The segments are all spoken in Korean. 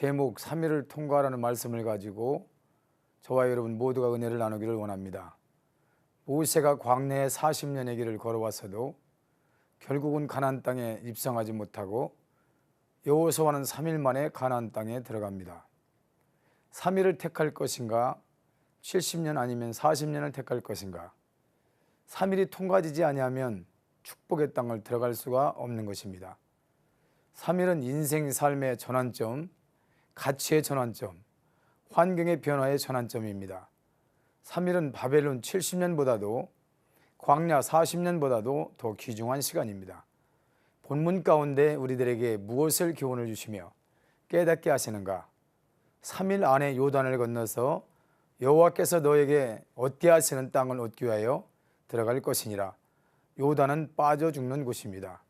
제목 3일을 통과하라는 말씀을 가지고 저와 여러분 모두가 은혜를 나누기를 원합니다. 모세가 광야에 40년의 길을 걸어왔어도 결국은 가나안 땅에 입성하지 못하고 여호수아는 3일 만에 가나안 땅에 들어갑니다. 3일을 택할 것인가 70년 아니면 40년을 택할 것인가. 3일이 통과되지 아니하면 축복의 땅을 들어갈 수가 없는 것입니다. 3일은 인생 삶의 전환점, 가치의 전환점, 환경의 변화의 전환점입니다. 3일은 바벨론 70년보다도 광야 40년보다도 더 귀중한 시간입니다. 본문 가운데 우리들에게 무엇을 교훈을 주시며 깨닫게 하시는가? 3일 안에 요단을 건너서 여호와께서 너에게 얻게 하시는 땅을 얻기 위하여 들어갈 것이니라. 요단은 빠져 죽는 곳입니다.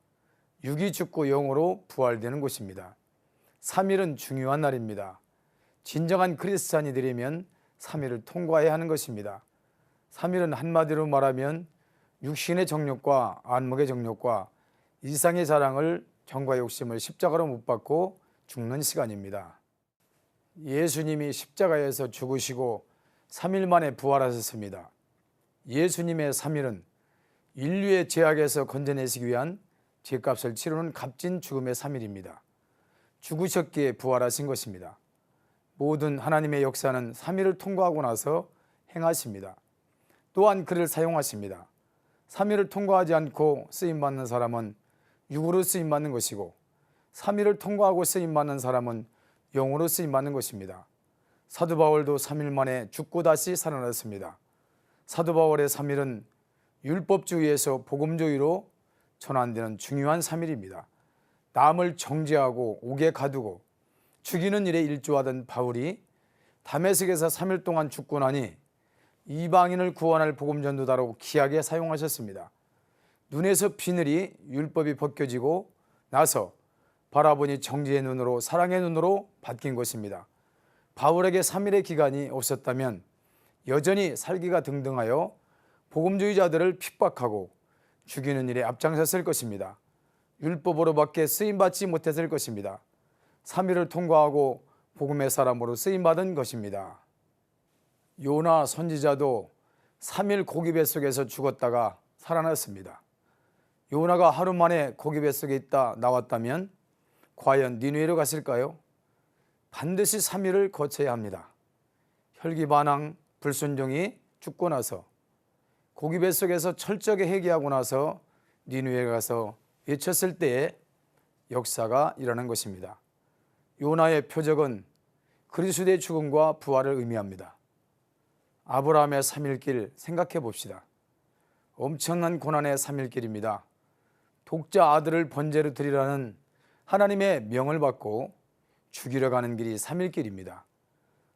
육이 죽고 영으로 부활되는 곳입니다. 3일은 중요한 날입니다. 진정한 그리스도인이되려면 3일을 통과해야 하는 것입니다. 3일은 한마디로 말하면 육신의 정욕과 안목의 정욕과 이상의 자랑을 정과 욕심을 십자가로 못 박고 죽는 시간입니다. 예수님이 십자가에서 죽으시고 3일 만에 부활하셨습니다. 예수님의 3일은 인류의 죄악에서 건져내시기 위한 죄값을 치르는 값진 죽음의 3일입니다. 죽으셨기에 부활하신 것입니다. 모든 하나님의 역사는 3일을 통과하고 나서 행하십니다. 또한 그를 사용하십니다. 3일을 통과하지 않고 쓰임받는 사람은 육으로 쓰임받는 것이고 3일을 통과하고 쓰임받는 사람은 영으로 쓰임받는 것입니다. 사도 바울도 3일 만에 죽고 다시 살아났습니다. 사도 바울의 3일은 율법주의에서 복음주의로 전환되는 중요한 3일입니다. 남을 정죄하고 옥에 가두고 죽이는 일에 일조하던 바울이 다메섹에서 3일 동안 죽고 나니 이방인을 구원할 복음전도다로 귀하게 사용하셨습니다. 눈에서 비늘이 율법이 벗겨지고 나서 바라보니 정죄의 눈으로 사랑의 눈으로 바뀐 것입니다. 바울에게 3일의 기간이 없었다면 여전히 살기가 등등하여 복음주의자들을 핍박하고 죽이는 일에 앞장섰을 것입니다. 율법으로밖에 쓰임받지 못했을 것입니다. 3일을 통과하고 복음의 사람으로 쓰임받은 것입니다. 요나 선지자도 3일 고기 뱃속에서 죽었다가 살아났습니다. 요나가 하루 만에 고기 뱃속에 있다 나왔다면 과연 니느웨로 갔을까요? 반드시 3일을 거쳐야 합니다. 혈기반항 불순종이 죽고 나서 고기 뱃속에서 철저하게 회개하고 나서 니느웨에 가서 외쳤을 때에 역사가 일어나는 것입니다. 요나의 표적은 그리스도의 죽음과 부활을 의미합니다. 아브라함의 3일길 생각해 봅시다. 엄청난 고난의 3일길입니다. 독자 아들을 번제로 드리라는 하나님의 명을 받고 죽이러 가는 길이 3일길입니다.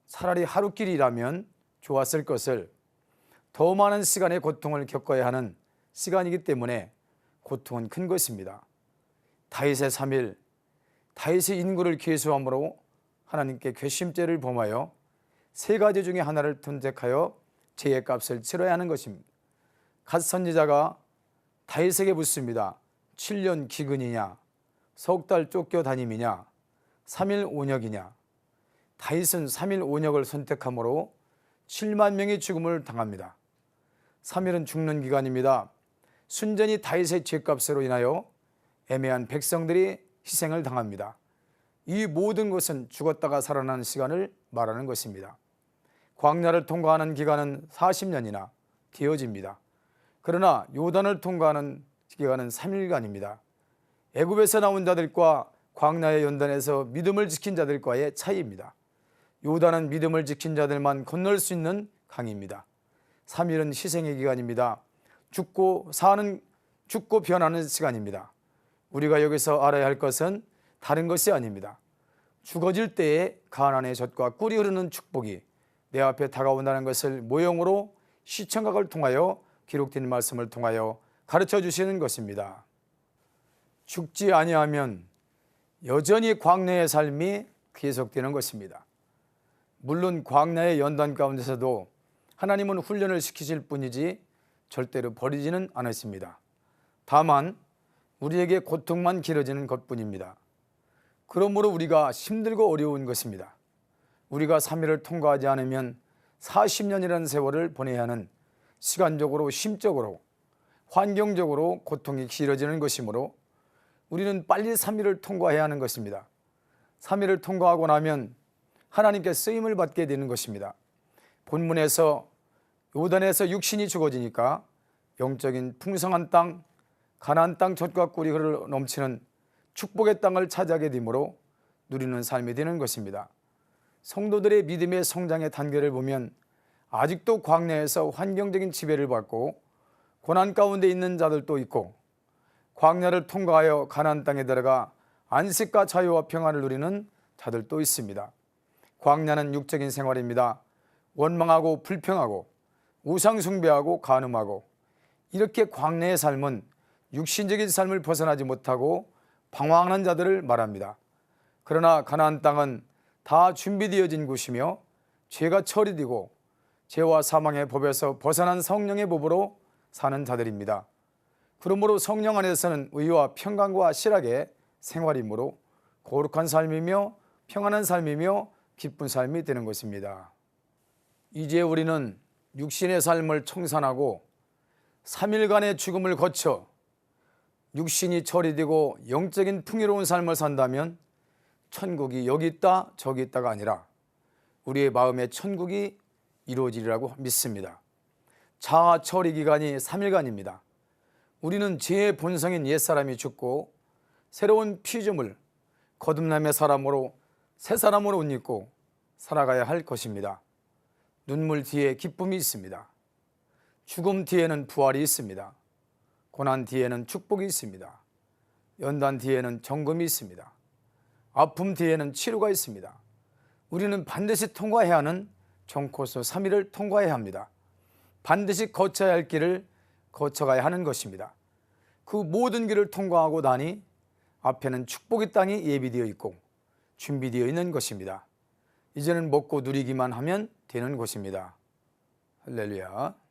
차라리 하루길이라면 좋았을 것을 더 많은 시간의 고통을 겪어야 하는 시간이기 때문에 고통은 큰 것입니다. 다윗의 3일, 다윗의 인구를 계수함으로 하나님께 괘씸죄를 범하여 세 가지 중에 하나를 선택하여 죄의 값을 치러야 하는 것입니다. 갓 선지자가 다윗에게 묻습니다. 7년 기근이냐, 석 달 쫓겨다님이냐, 3일 온역이냐. 다윗은 3일 온역을 선택함으로 7만 명의 죽음을 당합니다. 3일은 죽는 기간입니다. 순전히 다윗의 죄값으로 인하여 애매한 백성들이 희생을 당합니다. 이 모든 것은 죽었다가 살아나는 시간을 말하는 것입니다. 광야를 통과하는 기간은 40년이나 되어집니다. 그러나 요단을 통과하는 기간은 3일간입니다. 애굽에서 나온 자들과 광야의 연단에서 믿음을 지킨 자들과의 차이입니다. 요단은 믿음을 지킨 자들만 건널 수 있는 강입니다. 3일은 희생의 기간입니다. 죽고 변하는 시간입니다. 우리가 여기서 알아야 할 것은 다른 것이 아닙니다. 죽어질 때에 가나안의 젖과 꿀이 흐르는 축복이 내 앞에 다가온다는 것을 모형으로 시청각을 통하여 기록된 말씀을 통하여 가르쳐 주시는 것입니다. 죽지 아니하면 여전히 광야의 삶이 계속되는 것입니다. 물론 광야의 연단 가운데서도 하나님은 훈련을 시키실 뿐이지 절대로 버리지는 않으십니다. 다만 우리에게 고통만 길어지는 것뿐입니다. 그러므로 우리가 힘들고 어려운 것입니다. 우리가 3일을 통과하지 않으면 40년이라는 세월을 보내야 하는 시간적으로 심적으로 환경적으로 고통이 길어지는 것이므로 우리는 빨리 3일을 통과해야 하는 것입니다. 3일을 통과하고 나면 하나님께 쓰임을 받게 되는 것입니다. 본문에서 요단에서 육신이 죽어지니까 영적인 풍성한 땅, 가나안 땅 젖과 꿀이 흐르 넘치는 축복의 땅을 차지하게 되므로 누리는 삶이 되는 것입니다. 성도들의 믿음의 성장의 단계를 보면 아직도 광야에서 환경적인 지배를 받고 고난 가운데 있는 자들도 있고, 광야를 통과하여 가나안 땅에 들어가 안식과 자유와 평안을 누리는 자들도 있습니다. 광야는 육적인 생활입니다. 원망하고 불평하고 우상 숭배하고 간음하고, 이렇게 광야의 삶은 육신적인 삶을 벗어나지 못하고 방황하는 자들을 말합니다. 그러나 가나안 땅은 다 준비되어진 곳이며 죄가 처리되고 죄와 사망의 법에서 벗어난 성령의 법으로 사는 자들입니다. 그러므로 성령 안에서는 의와 평강과 실학의 생활이므로 거룩한 삶이며 평안한 삶이며 기쁜 삶이 되는 것입니다. 이제 우리는 육신의 삶을 청산하고 3일간의 죽음을 거쳐 육신이 처리되고 영적인 풍요로운 삶을 산다면 천국이 여기 있다 저기 있다가 아니라 우리의 마음의 천국이 이루어지리라고 믿습니다. 자아 처리 기간이 3일간입니다. 우리는 죄의 본성인 옛사람이 죽고 새로운 피조물 거듭남의 사람으로 새 사람으로 옷 입고 살아가야 할 것입니다. 눈물 뒤에 기쁨이 있습니다. 죽음 뒤에는 부활이 있습니다. 고난 뒤에는 축복이 있습니다. 연단 뒤에는 정금이 있습니다. 아픔 뒤에는 치료가 있습니다. 우리는 반드시 통과해야 하는 정코스 3일을 통과해야 합니다. 반드시 거쳐야 할 길을 거쳐가야 하는 것입니다. 그 모든 길을 통과하고 나니 앞에는 축복의 땅이 예비되어 있고 준비되어 있는 것입니다. 이제는 먹고 누리기만 하면 되는 것입니다. 할렐루야.